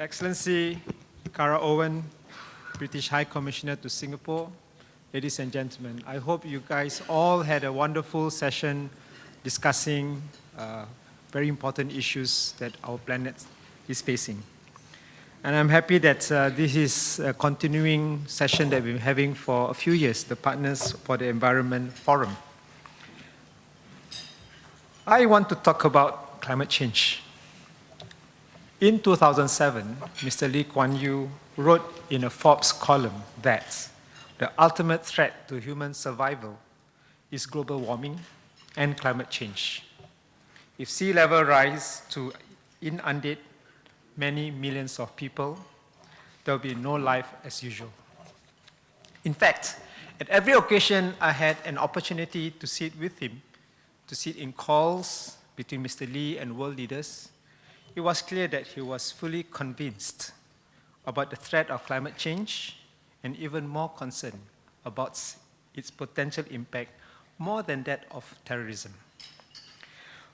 Excellency Cara Owen, British High Commissioner to Singapore, ladies and gentlemen, I hope you guys all had a wonderful session discussing very important issues that our planet is facing. And I'm happy that this is a continuing session that we've been having for a few years, the Partners for the Environment Forum. I want to talk about climate change. In 2007, Mr. Lee Kuan Yew wrote in a Forbes column that the ultimate threat to human survival is global warming and climate change. If sea level rise to inundate many millions of people, there will be no life as usual. In fact, at every occasion I had an opportunity to sit with him, to sit in calls between Mr. Lee and world leaders, it was clear that he was fully convinced about the threat of climate change and even more concerned about its potential impact more than that of terrorism.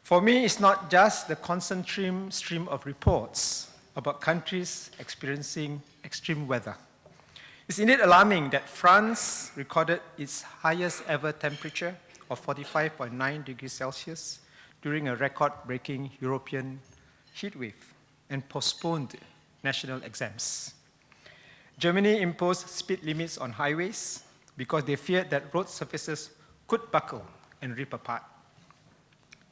For me, it's not just the constant stream of reports about countries experiencing extreme weather. It's indeed alarming that France recorded its highest ever temperature of 45.9 degrees Celsius during a record-breaking European heatwave and postponed national exams. Germany imposed speed limits on highways because they feared that road surfaces could buckle and rip apart.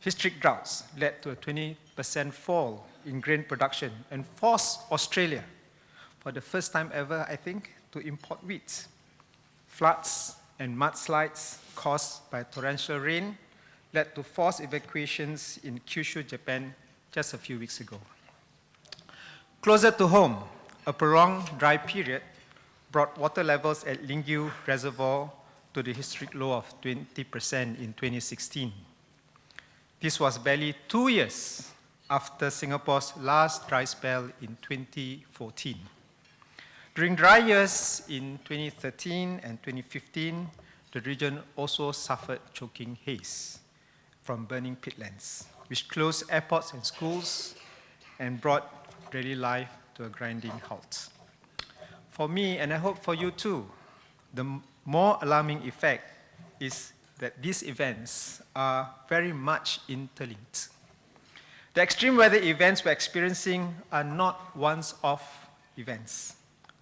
Historic droughts led to a 20% fall in grain production and forced Australia, for the first time ever, I think, to import wheat. Floods and mudslides caused by torrential rain led to forced evacuations in Kyushu, Japan, just a few weeks ago. Closer to home, a prolonged dry period brought water levels at Lingyu Reservoir to the historic low of 20% in 2016. This was barely 2 years after Singapore's last dry spell in 2014. During dry years in 2013 and 2015, the region also suffered choking haze from burning peatlands, which closed airports and schools and brought daily life to a grinding halt. For me, and I hope for you too, the more alarming effect is that these events are very much interlinked. The extreme weather events we're experiencing are not once-off events.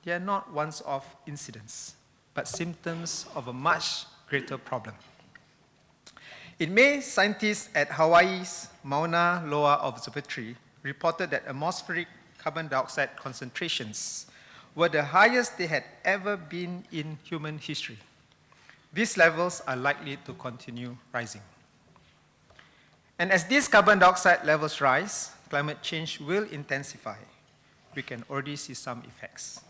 They are not once-off incidents, but symptoms of a much greater problem. In May, scientists at Hawaii's Mauna Loa Observatory reported that atmospheric carbon dioxide concentrations were the highest they had ever been in human history. These levels are likely to continue rising. And as these carbon dioxide levels rise, climate change will intensify. We can already see some effects.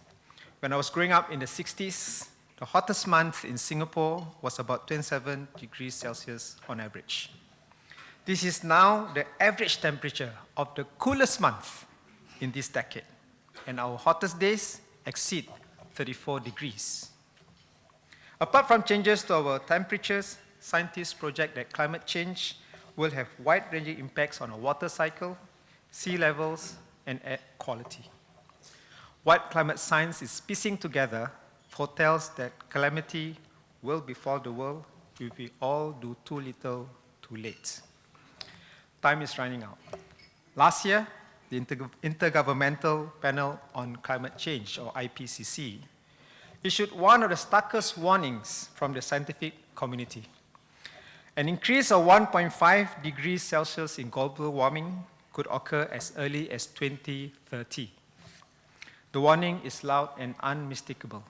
When I was growing up in the 60s, the hottest month in Singapore was about 27 degrees Celsius on average. This is now the average temperature of the coolest month in this decade, and our hottest days exceed 34 degrees. Apart from changes to our temperatures, scientists project that climate change will have wide-ranging impacts on our water cycle, sea levels, and air quality. What climate science is piecing together foretells that calamity will befall the world if we all do too little, too late. Time is running out. Last year, the Intergovernmental Panel on Climate Change, or IPCC, issued one of the starkest warnings from the scientific community. An increase of 1.5 degrees Celsius in global warming could occur as early as 2030. The warning is loud and unmistakable.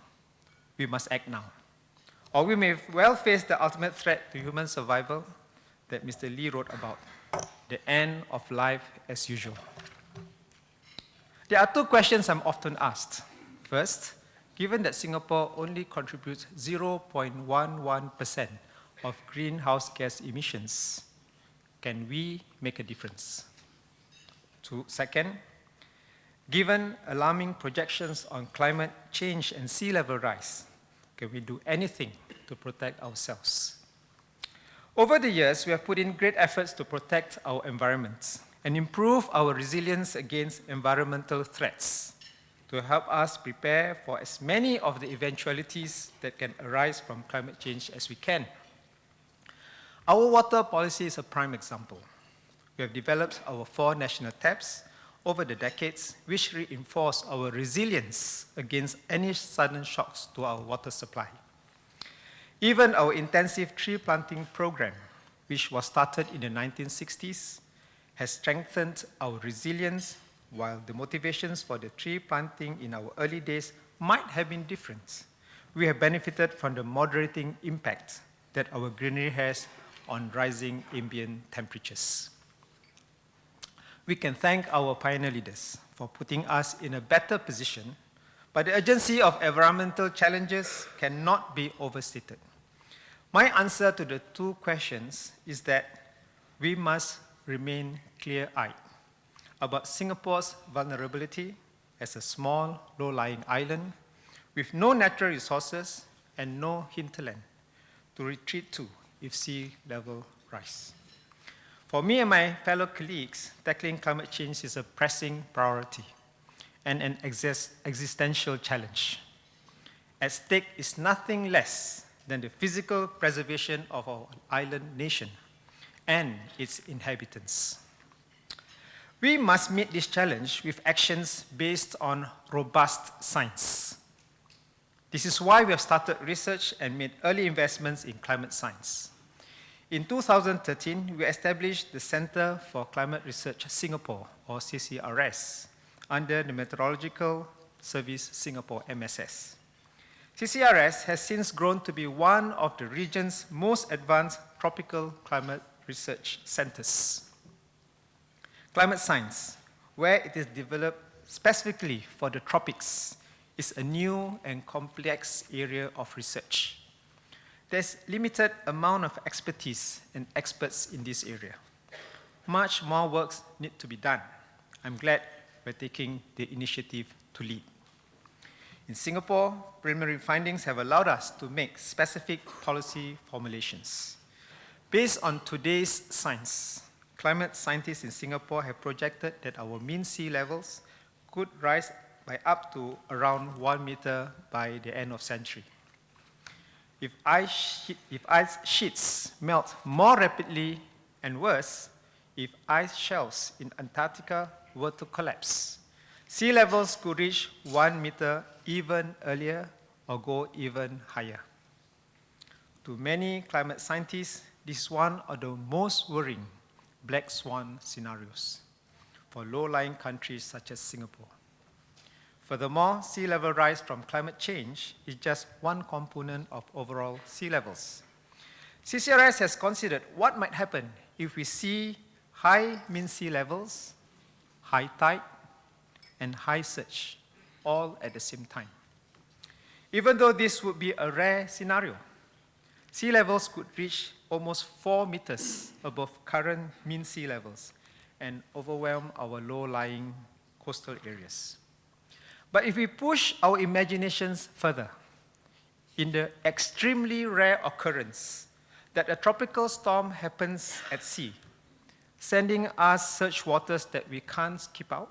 We must act now. Or we may well face the ultimate threat to human survival that Mr. Lee wrote about, the end of life as usual. There are two questions I'm often asked. First, given that Singapore only contributes 0.11% of greenhouse gas emissions, can we make a difference? Second, given alarming projections on climate change and sea level rise, can we do anything to protect ourselves? Over the years, we have put in great efforts to protect our environment and improve our resilience against environmental threats. to help us prepare for as many of the eventualities that can arise from climate change as we can. Our water policy is a prime example. We have developed our 4 national taps over the decades, which reinforce our resilience against any sudden shocks to our water supply. Even our intensive tree planting program, which was started in the 1960s, has strengthened our resilience, while the motivations for the tree planting in our early days might have been different. We have benefited from the moderating impact that our greenery has on rising ambient temperatures. We can thank our pioneer leaders for putting us in a better position, but the urgency of environmental challenges cannot be overstated. My answer to the 2 questions is that we must remain clear-eyed about Singapore's vulnerability as a small, low-lying island with no natural resources and no hinterland to retreat to if sea level rise. For me and my fellow colleagues, tackling climate change is a pressing priority and an existential challenge. At stake is nothing less than the physical preservation of our island nation and its inhabitants. We must meet this challenge with actions based on robust science. This is why we have started research and made early investments in climate science. In 2013, we established the Centre for Climate Research Singapore, or CCRS, under the Meteorological Service Singapore, MSS. CCRS has since grown to be one of the region's most advanced tropical climate research centers. Climate science, where it is developed specifically for the tropics, is a new and complex area of research. There's limited amount of expertise and experts in this area. Much more work needs to be done. I'm glad we're taking the initiative to lead. In Singapore, preliminary findings have allowed us to make specific policy formulations. Based on today's science, climate scientists in Singapore have projected that our mean sea levels could rise by up to around 1 meter by the end of century. If ice sheets melt more rapidly and worse, if ice shelves in Antarctica were to collapse, sea levels could reach 1 meter even earlier or go even higher. To many climate scientists, this is one of the most worrying black swan scenarios for low-lying countries such as Singapore. Furthermore, sea level rise from climate change is just one component of overall sea levels. CCRS has considered what might happen if we see high mean sea levels, high tide, and high surge, all at the same time. Even though this would be a rare scenario, sea levels could reach almost 4 meters above current mean sea levels and overwhelm our low-lying coastal areas. But if we push our imaginations further, in the extremely rare occurrence that a tropical storm happens at sea, sending us surge waters that we can't keep out,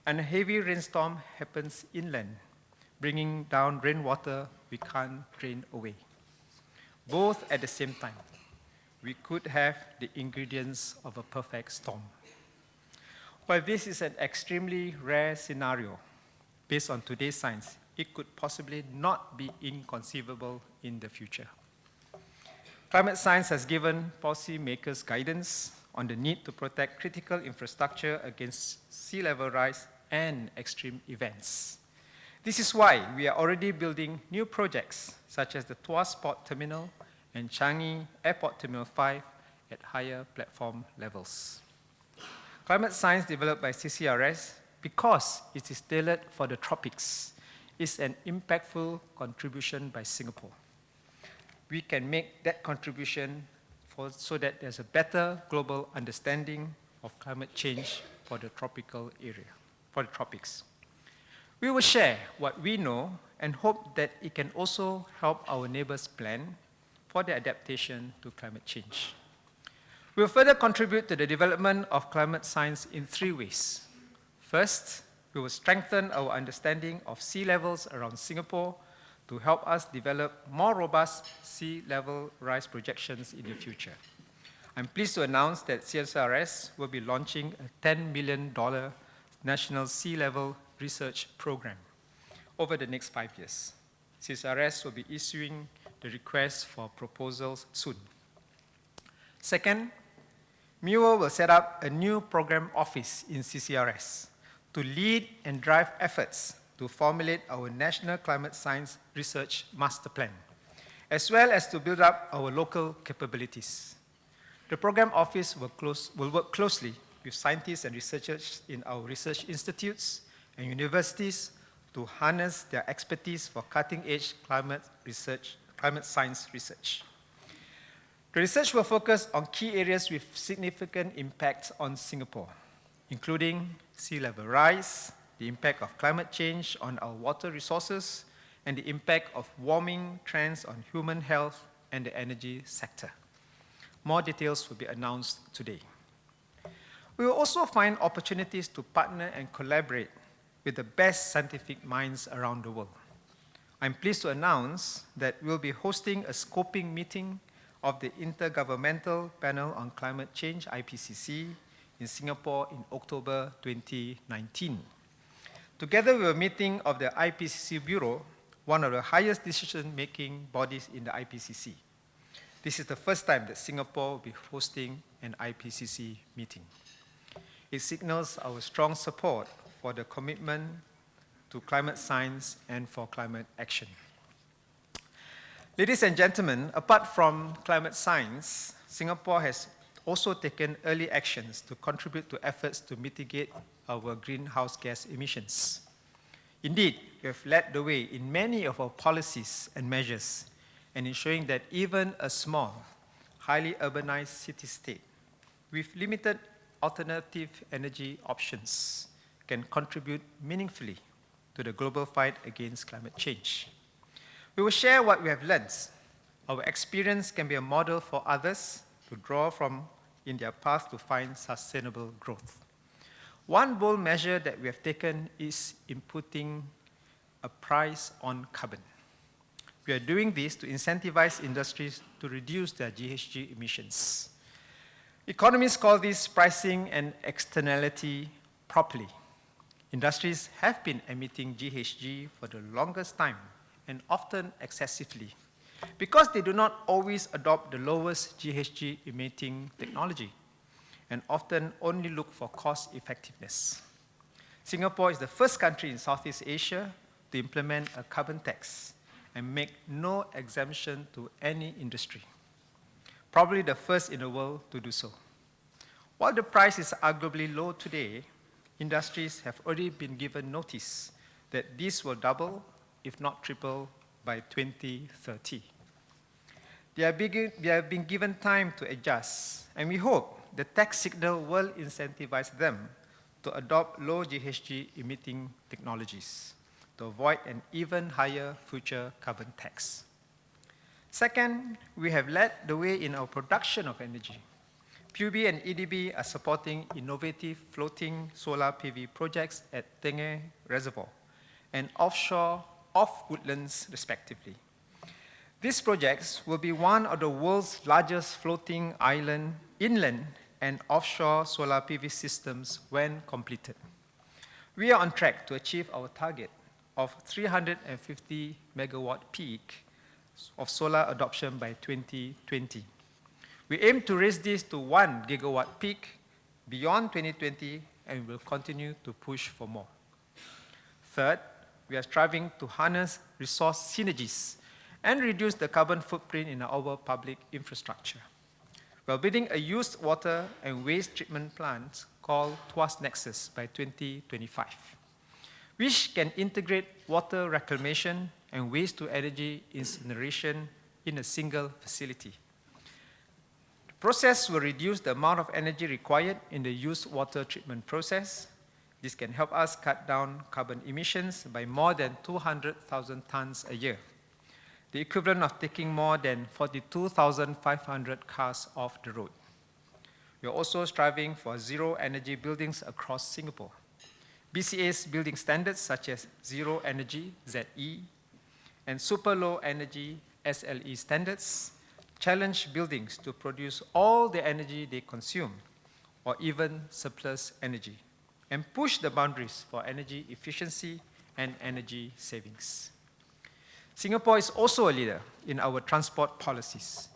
and a heavy rainstorm happens inland, bringing down rainwater we can't drain away. Both at the same time, we could have the ingredients of a perfect storm. While this is an extremely rare scenario, based on today's science, it could possibly not be inconceivable in the future. Climate science has given policymakers guidance on the need to protect critical infrastructure against sea level rise and extreme events. This is why we are already building new projects, such as the Tuas Port Terminal and Changi Airport Terminal 5 at higher platform levels. Climate science developed by CCRS, because it is tailored for the tropics, is an impactful contribution by Singapore. We can make that contribution so that there's a better global understanding of climate change for the tropical area, for the tropics. We will share what we know and hope that it can also help our neighbors plan for the adaptation to climate change. We will further contribute to the development of climate science in 3 ways. First, We will strengthen our understanding of sea levels around Singapore to help us develop more robust sea level rise projections in the future. I'm pleased to announce that CSRS will be launching a $10 million national sea level research program over the next 5 years. CSRS will be issuing the request for proposals soon. Second, MUO will set up a new program office in CCRS to lead and drive efforts to formulate our National Climate Science Research Master Plan, as well as to build up our local capabilities. The program office will work closely with scientists and researchers in our research institutes and universities to harness their expertise for cutting-edge climate science research. The research will focus on key areas with significant impact on Singapore, including sea level rise, the impact of climate change on our water resources, and the impact of warming trends on human health and the energy sector. More details will be announced today. We will also find opportunities to partner and collaborate with the best scientific minds around the world. I'm pleased to announce that we'll be hosting a scoping meeting of the Intergovernmental Panel on Climate Change, IPCC, in Singapore in October 2019. Together with a meeting of the IPCC Bureau, one of the highest decision-making bodies in the IPCC. This is the first time that Singapore will be hosting an IPCC meeting. It signals our strong support for the commitment to climate science and for climate action. Ladies and gentlemen, apart from climate science, Singapore has also taken early actions to contribute to efforts to mitigate our greenhouse gas emissions. Indeed, we have led the way in many of our policies and measures and ensuring that even a small, highly urbanized city-state with limited alternative energy options can contribute meaningfully to the global fight against climate change. We will share what we have learned. Our experience can be a model for others to draw from in their path to find sustainable growth. One bold measure that we have taken is inputting a price on carbon. We are doing this to incentivize industries to reduce their GHG emissions. Economists call this pricing an externality properly. Industries have been emitting GHG for the longest time and often excessively because they do not always adopt the lowest GHG emitting technology and often only look for cost effectiveness. Singapore is the first country in Southeast Asia to implement a carbon tax and make no exemption to any industry. Probably the first in the world to do so. While the price is arguably low today, industries have already been given notice that this will double, if not triple, by 2030. They have been given time to adjust, and we hope the tax signal will incentivize them to adopt low GHG emitting technologies to avoid an even higher future carbon tax. Second, we have led the way in our production of energy. PUB and EDB are supporting innovative floating solar PV projects at Tengeh Reservoir and offshore off Woodlands, respectively. These projects will be one of the world's largest floating island, inland, and offshore solar PV systems when completed. We are on track to achieve our target of 350 megawatt peak of solar adoption by 2020. We aim to raise this to 1 gigawatt peak beyond 2020 and will continue to push for more. Third, we are striving to harness resource synergies and reduce the carbon footprint in our public infrastructure. We are building a used water and waste treatment plant called Tuas Nexus by 2025, which can integrate water reclamation and waste-to-energy incineration in a single facility. The process will reduce the amount of energy required in the used water treatment process. This can help us cut down carbon emissions by more than 200,000 tons a year, the equivalent of taking more than 42,500 cars off the road. We are also striving for zero energy buildings across Singapore. BCA's building standards such as zero energy, ZE, and super low energy, SLE standards challenge buildings to produce all the energy they consume, or even surplus energy, and push the boundaries for energy efficiency and energy savings. Singapore is also a leader in our transport policies.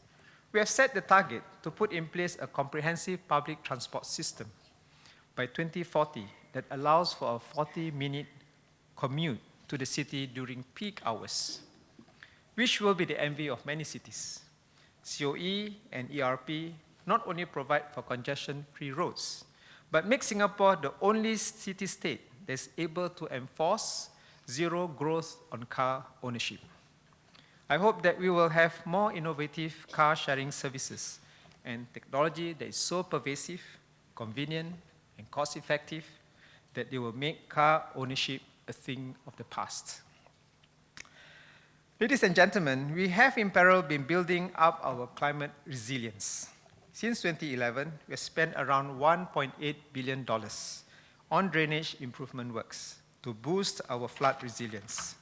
We have set the target to put in place a comprehensive public transport system by 2040 that allows for a 40-minute commute to the city during peak hours, which will be the envy of many cities. COE and ERP not only provide for congestion-free roads, but make Singapore the only city-state that is able to enforce zero growth on car ownership. I hope that we will have more innovative car-sharing services and technology that is so pervasive, convenient, and cost-effective that they will make car ownership a thing of the past. Ladies and gentlemen, we have in parallel been building up our climate resilience. Since 2011, we have spent around $1.8 billion on drainage improvement works to boost our flood resilience.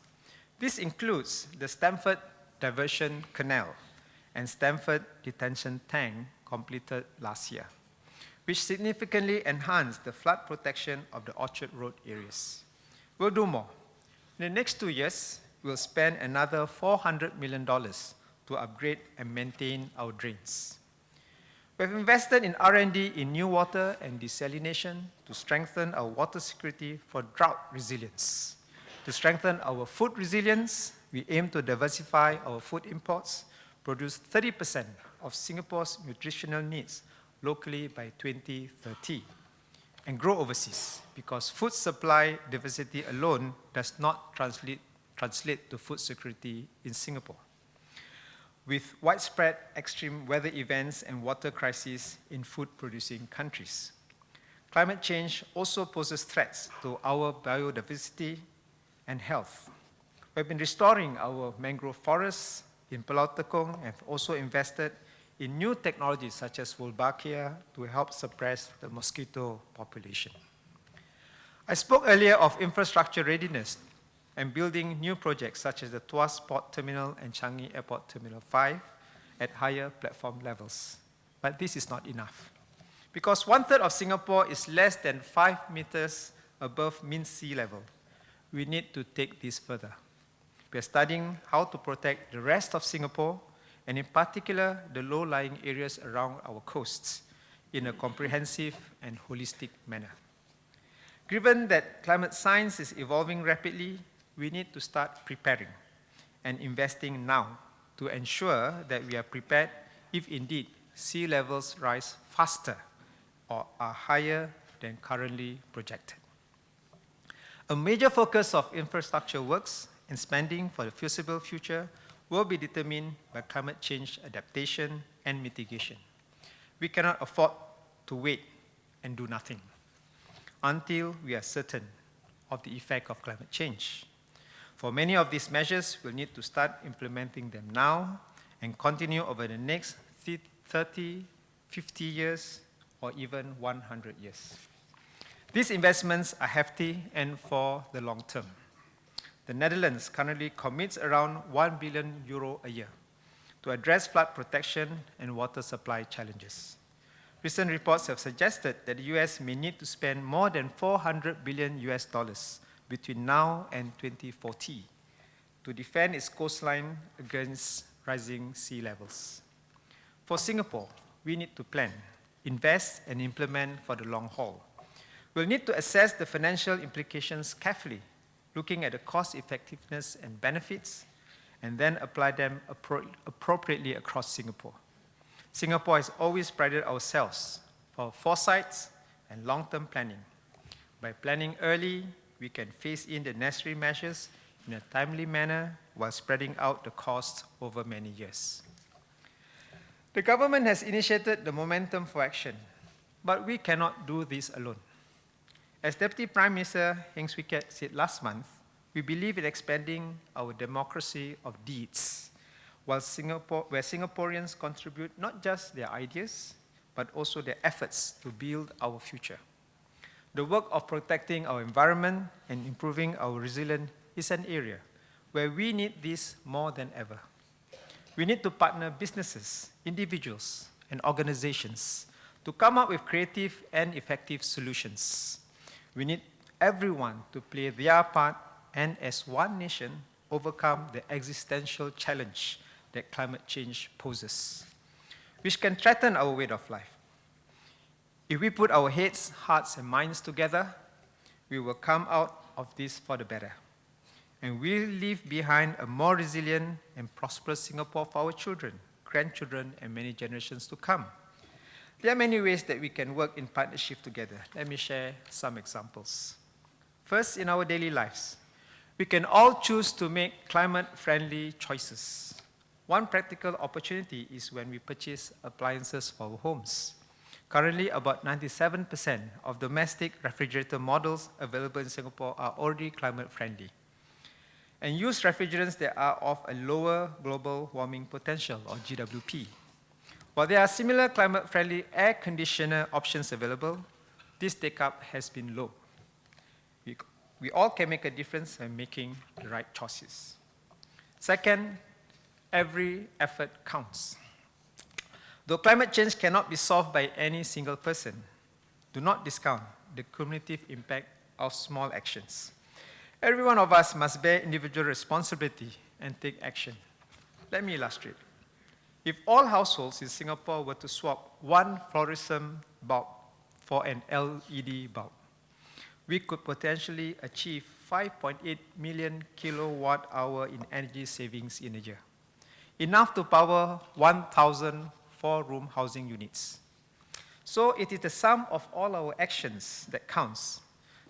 This includes the Stamford Diversion Canal and Stamford Detention Tank completed last year, which significantly enhanced the flood protection of the Orchard Road areas. We'll do more. In the next 2 years, we'll spend another $400 million to upgrade and maintain our drains. We've invested in R&D in new water and desalination to strengthen our water security for drought resilience. To strengthen our food resilience, we aim to diversify our food imports, produce 30% of Singapore's nutritional needs locally by 2030, and grow overseas, because food supply diversity alone does not translate to food security in Singapore. With widespread extreme weather events and water crises in food-producing countries, climate change also poses threats to our biodiversity and health. We've been restoring our mangrove forests in Pulau Tekong and have also invested in new technologies such as Wolbachia to help suppress the mosquito population. I spoke earlier of infrastructure readiness and building new projects such as the Tuas Port Terminal and Changi Airport Terminal 5 at higher platform levels. But this is not enough, because 1/3 of Singapore is less than 5 meters above mean sea level. We need to take this further. We are studying how to protect the rest of Singapore, and in particular the low-lying areas around our coasts, in a comprehensive and holistic manner. Given that climate science is evolving rapidly, we need to start preparing and investing now to ensure that we are prepared if indeed sea levels rise faster or are higher than currently projected. A major focus of infrastructure works and spending for the foreseeable future will be determined by climate change adaptation and mitigation. We cannot afford to wait and do nothing until we are certain of the effect of climate change. For many of these measures, we'll need to start implementing them now and continue over the next 30, 50 years, or even 100 years. These investments are hefty and for the long term. The Netherlands currently commits around €1 billion a year to address flood protection and water supply challenges. Recent reports have suggested that the US may need to spend more than $400 billion between now and 2040 to defend its coastline against rising sea levels. For Singapore, we need to plan, invest, and implement for the long haul. We'll need to assess the financial implications carefully, looking at the cost effectiveness and benefits, and then apply them appropriately across Singapore. Singapore has always prided ourselves for foresight and long-term planning. By planning early, we can phase in the necessary measures in a timely manner while spreading out the costs over many years. The government has initiated the momentum for action, but we cannot do this alone. As Deputy Prime Minister Heng Swee Keat said last month, we believe in expanding our democracy of deeds, where Singaporeans contribute not just their ideas, but also their efforts to build our future. The work of protecting our environment and improving our resilience is an area where we need this more than ever. We need to partner businesses, individuals, and organizations to come up with creative and effective solutions. We need everyone to play their part and, as one nation, overcome the existential challenge that climate change poses, which can threaten our way of life. If we put our heads, hearts, and minds together, we will come out of this for the better. And we'll leave behind a more resilient and prosperous Singapore for our children, grandchildren, and many generations to come. There are many ways that we can work in partnership together. Let me share some examples. First, in our daily lives, we can all choose to make climate-friendly choices. One practical opportunity is when we purchase appliances for our homes. Currently, about 97% of domestic refrigerator models available in Singapore are already climate-friendly and use refrigerants that are of a lower global warming potential, or GWP. While there are similar climate-friendly air conditioner options available, this take-up has been low. We all can make a difference in making the right choices. Second, every effort counts. Though climate change cannot be solved by any single person, do not discount the cumulative impact of small actions. Every one of us must bear individual responsibility and take action. Let me illustrate. If all households in Singapore were to swap one fluorescent bulb for an LED bulb, we could potentially achieve 5.8 million kilowatt hour in energy savings in a year, enough to power 1,000 four-room housing units. So it is the sum of all our actions that counts.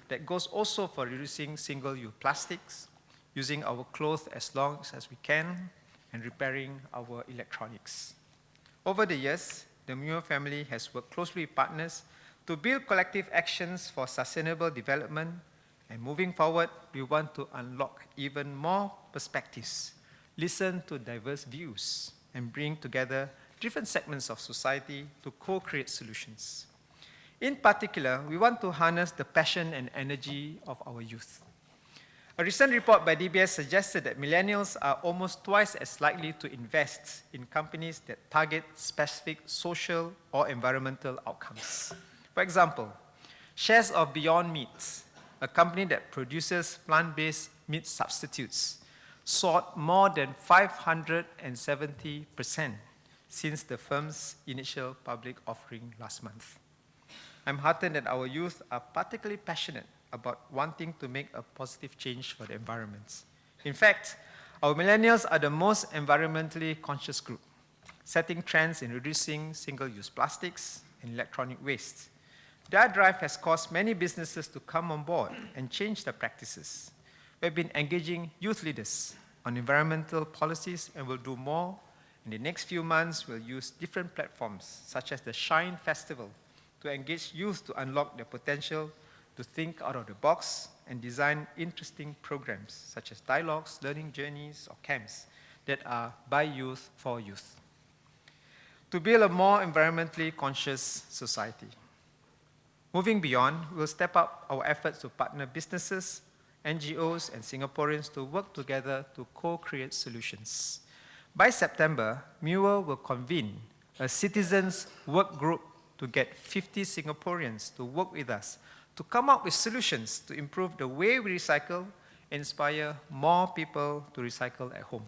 That goes also for reducing single-use plastics, using our clothes as long as we can, and repairing our electronics. Over the years, the Muir family has worked closely with partners to build collective actions for sustainable development, and moving forward, we want to unlock even more perspectives, listen to diverse views, and bring together different segments of society to co-create solutions. In particular, we want to harness the passion and energy of our youth. A recent report by DBS suggested that millennials are almost twice as likely to invest in companies that target specific social or environmental outcomes. For example, shares of Beyond Meat, a company that produces plant-based meat substitutes, soared more than 570% since the firm's initial public offering last month. I'm heartened that our youth are particularly passionate about wanting to make a positive change for the environment. In fact, our millennials are the most environmentally conscious group, setting trends in reducing single-use plastics and electronic waste. Their drive has caused many businesses to come on board and change their practices. We've been engaging youth leaders on environmental policies and will do more. In the next few months, we'll use different platforms, such as the Shine Festival, to engage youth to unlock their potential to think out of the box and design interesting programs, such as dialogues, learning journeys, or camps that are by youth for youth, to build a more environmentally conscious society. Moving beyond, we'll step up our efforts to partner businesses, NGOs, and Singaporeans to work together to co-create solutions. By September, Muir will convene a citizens' work group to get 50 Singaporeans to work with us to come up with solutions to improve the way we recycle and inspire more people to recycle at home.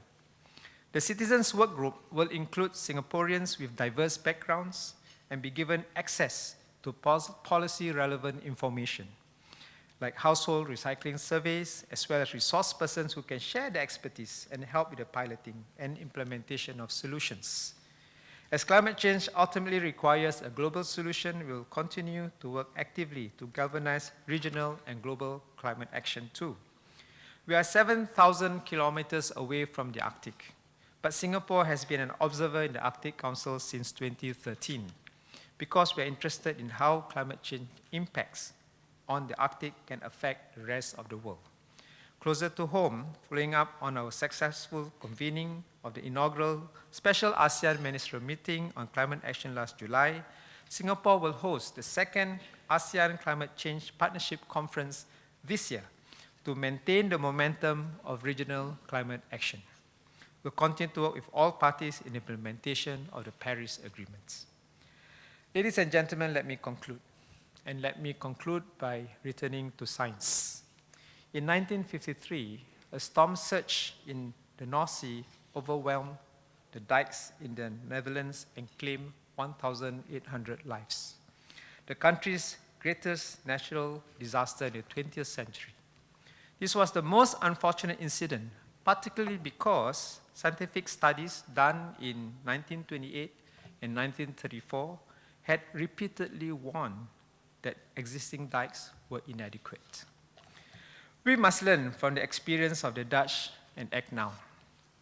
The citizens' work group will include Singaporeans with diverse backgrounds and be given access to policy-relevant information, like household recycling surveys, as well as resource persons who can share their expertise and help with the piloting and implementation of solutions. As climate change ultimately requires a global solution, we will continue to work actively to galvanize regional and global climate action too. We are 7,000 kilometers away from the Arctic, but Singapore has been an observer in the Arctic Council since 2013 because we are interested in how climate change impacts on the Arctic can affect the rest of the world. Closer to home, following up on our successful convening of the inaugural Special ASEAN Ministerial Meeting on Climate Action last July, Singapore will host the second ASEAN Climate Change Partnership Conference this year to maintain the momentum of regional climate action. We'll continue to work with all parties in implementation of the Paris Agreements. Ladies and gentlemen, let me conclude. And let me conclude by returning to science. In 1953, a storm surge in the North Sea overwhelmed the dikes in the Netherlands and claimed 1,800 lives, the country's greatest natural disaster in the 20th century. This was the most unfortunate incident, particularly because scientific studies done in 1928 and 1934 had repeatedly warned that existing dikes were inadequate. We must learn from the experience of the Dutch and act now.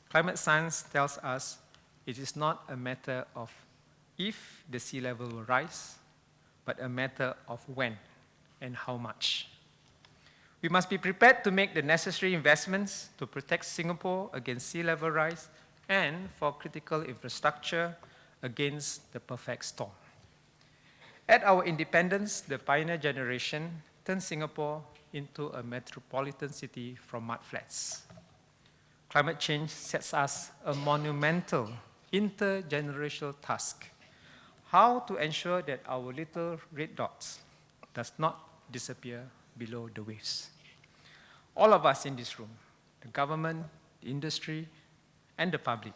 Climate science tells us it is not a matter of if the sea level will rise, but a matter of when and how much. We must be prepared to make the necessary investments to protect Singapore against sea level rise and for critical infrastructure against the perfect storm. At our independence, the pioneer generation turned Singapore into a metropolitan city from mudflats. Climate change sets us a monumental intergenerational task: how to ensure that our little red dots does not disappear below the waves. All of us in this room, the government, the industry, and the public,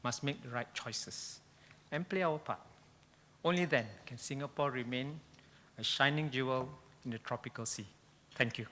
must make the right choices and play our part. Only then can Singapore remain a shining jewel in the tropical sea. Thank you.